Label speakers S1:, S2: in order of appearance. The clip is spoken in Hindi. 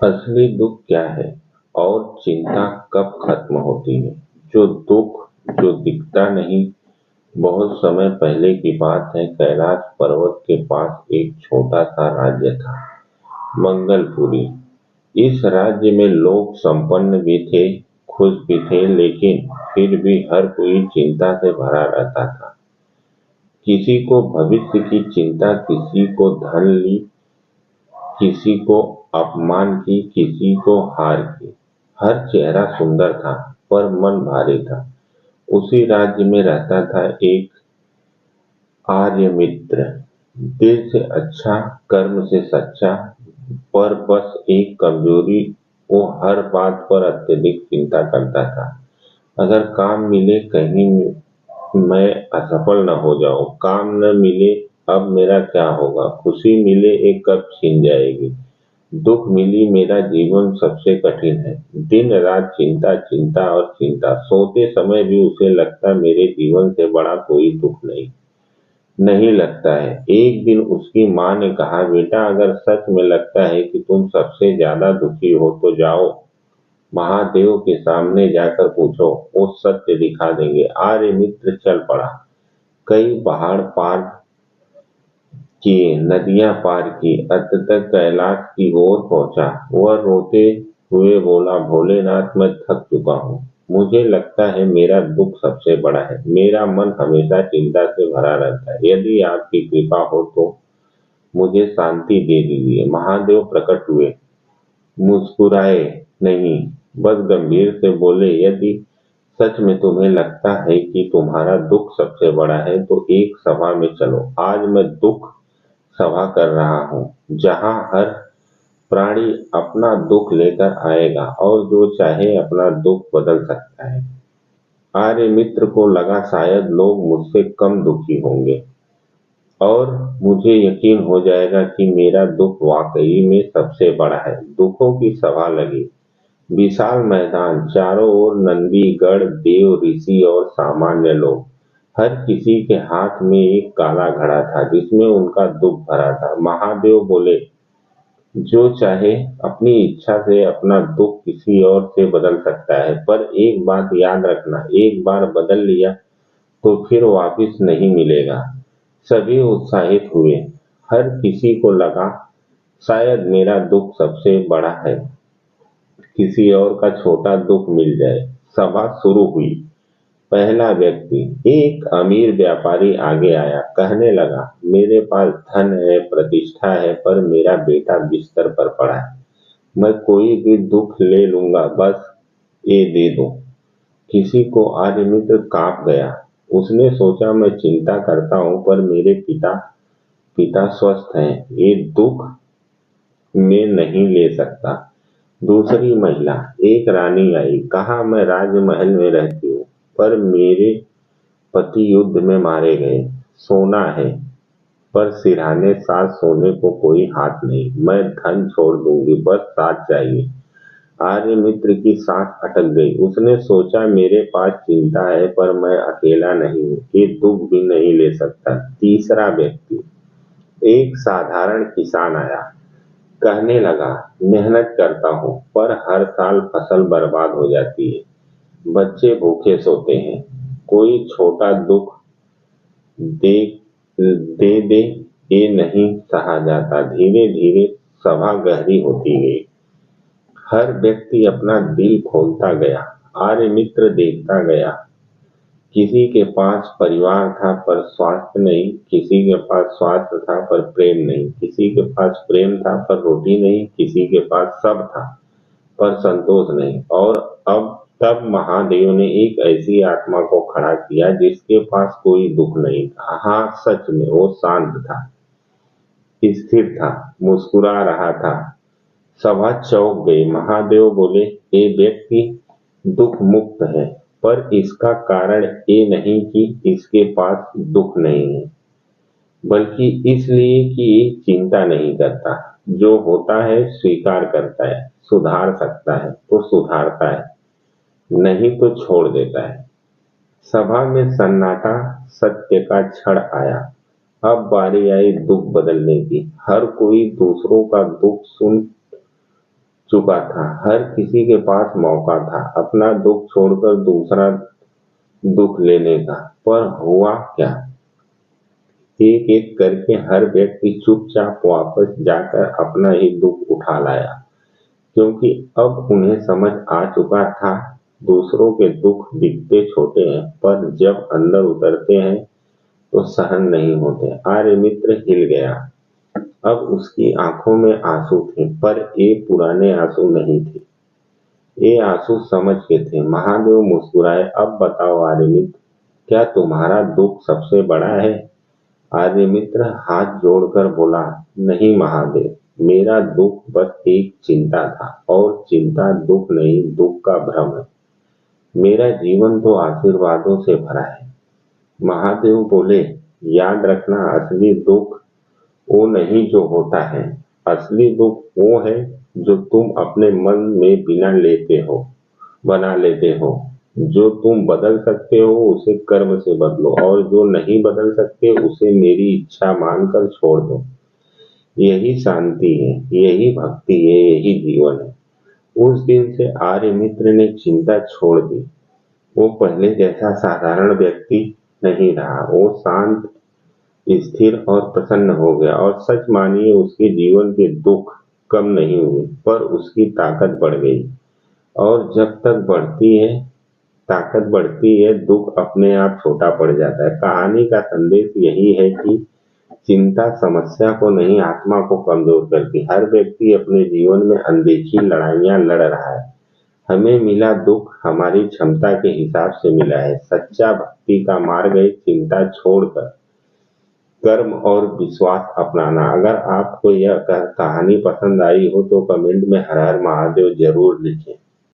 S1: असली दुख क्या है और चिंता कब खत्म होती है? जो दुख जो दिखता नहीं। बहुत समय पहले की बात है। कैलाश पर्वत के पास एक छोटा सा राज्य था, मंगलपुरी। इस राज्य में लोग संपन्न भी थे, खुश भी थे, लेकिन फिर भी हर कोई चिंता से भरा रहता था। किसी को भविष्य की चिंता, किसी को धन ली, किसी को अपमान की, किसी को हार की। हर चेहरा सुंदर था, पर मन भारी था। उसी राज्य में रहता था एक आर्यमित्र, दिल से अच्छा, कर्म से सच्चा, पर बस एक कमजोरी, वो हर बात पर अत्यधिक चिंता करता था। अगर काम मिले, कहीं मैं असफल न हो जाऊं। काम न मिले, अब मेरा क्या होगा। खुशी मिले, एक कब छीन जाएगी। दुख मिली, मेरा जीवन सबसे कठिन है। दिन रात चिंता, चिंता और चिंता। सोते समय भी उसे लगता मेरे जीवन से बड़ा कोई दुख नहीं नहीं लगता है। एक दिन उसकी माँ ने कहा, बेटा, अगर सच में लगता है कि तुम सबसे ज्यादा दुखी हो तो जाओ महादेव के सामने जाकर पूछो, वो सत्य दिखा देंगे। आर्य मित्र चल पड़ा। कई पहाड़ पार किए, नदियां पार की, अंततः कैलाश की ओर पहुंचा। वह रोते हुए बोला, भोलेनाथ, मैं थक चुका हूँ। मुझे लगता है मेरा दुख सबसे बड़ा है। मेरा मन हमेशा चिंता से भरा रहता है। यदि आपकी कृपा हो तो मुझे शांति दे दीजिए। महादेव प्रकट हुए, मुस्कुराए नहीं, बस गंभीर से बोले, यदि सच में तुम्हें लगता है कि तुम्हारा दुख सबसे बड़ा है तो एक सभा में चलो। आज मैं दुख सभा कर रहा हूँ, जहाँ हर प्राणी अपना दुख लेकर आएगा और जो चाहे अपना दुख बदल सकता है। आर्य मित्र को लगा शायद लोग मुझसे कम दुखी होंगे और मुझे यकीन हो जाएगा कि मेरा दुख वाकई में सबसे बड़ा है। दुखों की सभा लगी। विशाल मैदान, चारों ओर नंदी गढ़, देव, ऋषि और सामान्य लोग। हर किसी के हाथ में एक काला घड़ा था जिसमें उनका दुख भरा था। महादेव बोले, जो चाहे अपनी इच्छा से अपना दुख किसी और से बदल सकता है, पर एक बात याद रखना, एक बार बदल लिया तो फिर वापिस नहीं मिलेगा। सभी उत्साहित हुए। हर किसी को लगा शायद मेरा दुख सबसे बड़ा है, किसी और का छोटा दुख मिल जाए। सभा शुरू हुई। पहला व्यक्ति, एक अमीर व्यापारी आगे आया। कहने लगा, मेरे पास धन है, प्रतिष्ठा है, पर मेरा बेटा बिस्तर पर पड़ा है। मैं कोई भी दुख ले लूंगा, बस ये दे दो। किसी को आर्यमित्र कांप गया। उसने सोचा, मैं चिंता करता हूं, पर मेरे पिता पिता स्वस्थ हैं, ये दुख मैं नहीं ले सकता। दूसरी महिला, एक रानी आई। कहा, मैं राजमहल में रहती हूँ, पर मेरे पति युद्ध में मारे गए। सोना है, पर सिरहाने साथ सोने को कोई हाथ नहीं। मैं धन छोड़ दूंगी, बस साथ चाहिए। आर्य मित्र की सांस अटक गई। उसने सोचा, मेरे पास चिंता है, पर मैं अकेला नहीं हूँ, ये दुख भी नहीं ले सकता। तीसरा व्यक्ति, एक साधारण किसान आया। कहने लगा, मेहनत करता हूँ, पर हर साल फसल बर्बाद हो जाती है। बच्चे भूखे सोते हैं। कोई छोटा दुख दे दे दे, ये नहीं सहा जाता। धीरे धीरे सभा गहरी होती गई। हर व्यक्ति अपना दिल खोलता गया। आर्य मित्र देखता गया। किसी के पास परिवार था पर स्वास्थ्य नहीं, किसी के पास स्वास्थ्य था पर प्रेम नहीं, किसी के पास प्रेम था पर रोटी नहीं, किसी के पास सब था पर संतोष नहीं। और अब तब महादेव ने एक ऐसी आत्मा को खड़ा किया जिसके पास कोई दुख नहीं था। हाँ, सच में वो शांत था, स्थिर था, मुस्कुरा रहा था। सभा चौंक गई। महादेव बोले, ये व्यक्ति दुख मुक्त है, पर इसका कारण ये नहीं कि इसके पास दुख नहीं है, बल्कि इसलिए कि ये चिंता नहीं करता। जो होता है स्वीकार करता है। सुधार सकता है तो सुधारता है, नहीं तो छोड़ देता है। सभा में सन्नाटा। सत्य का क्षण आया। अब बारी आई दुख बदलने की। हर कोई दूसरों का दुख सुन चुका था। हर किसी के पास मौका था अपना दुख छोड़कर दूसरा दुख लेने का, पर हुआ क्या? एक एक करके हर व्यक्ति चुपचाप वापस जाकर अपना ही दुख उठा लाया, क्योंकि अब उन्हें समझ आ चुका था दूसरों के दुख दिखते छोटे हैं, पर जब अंदर उतरते हैं तो सहन नहीं होते। आर्यमित्र हिल गया। अब उसकी आंखों में आंसू थे, पर ये पुराने आंसू नहीं थे, ये आंसू समझ के थे। महादेव मुस्कुराए, अब बताओ आर्यमित्र, क्या तुम्हारा दुख सबसे बड़ा है? आर्यमित्र हाथ जोड़कर बोला, नहीं महादेव, मेरा दुख बस एक चिंता था, और चिंता दुख नहीं, दुख का भ्रम है। मेरा जीवन तो आशीर्वादों से भरा है। महादेव बोले, याद रखना, असली दुख वो नहीं जो होता है, असली दुख वो है जो तुम अपने मन में बिना लेते हो बना लेते हो। जो तुम बदल सकते हो उसे कर्म से बदलो, और जो नहीं बदल सकते उसे मेरी इच्छा मानकर छोड़ दो। यही शांति है, यही भक्ति है, यही जीवन है। उस दिन से आर्यमित्र ने चिंता छोड़ दी। वो पहले जैसा साधारण व्यक्ति नहीं रहा, वो शांत, स्थिर और प्रसन्न हो गया। और सच मानिए, उसके जीवन के दुख कम नहीं हुए, पर उसकी ताकत बढ़ गई। और जब तक बढ़ती है ताकत बढ़ती है, दुख अपने आप छोटा पड़ जाता है। कहानी का संदेश यही है कि चिंता समस्या को नहीं, आत्मा को कमजोर करती। हर व्यक्ति अपने जीवन में अनदेखी लड़ाइयां लड़ रहा है। हमें मिला दुख हमारी क्षमता के हिसाब से मिला है। सच्चा भक्ति का मार्ग है चिंता छोड़कर कर्म और विश्वास अपनाना। अगर आपको यह कहानी पसंद आई हो तो कमेंट में हर हर महादेव जरूर लिखें।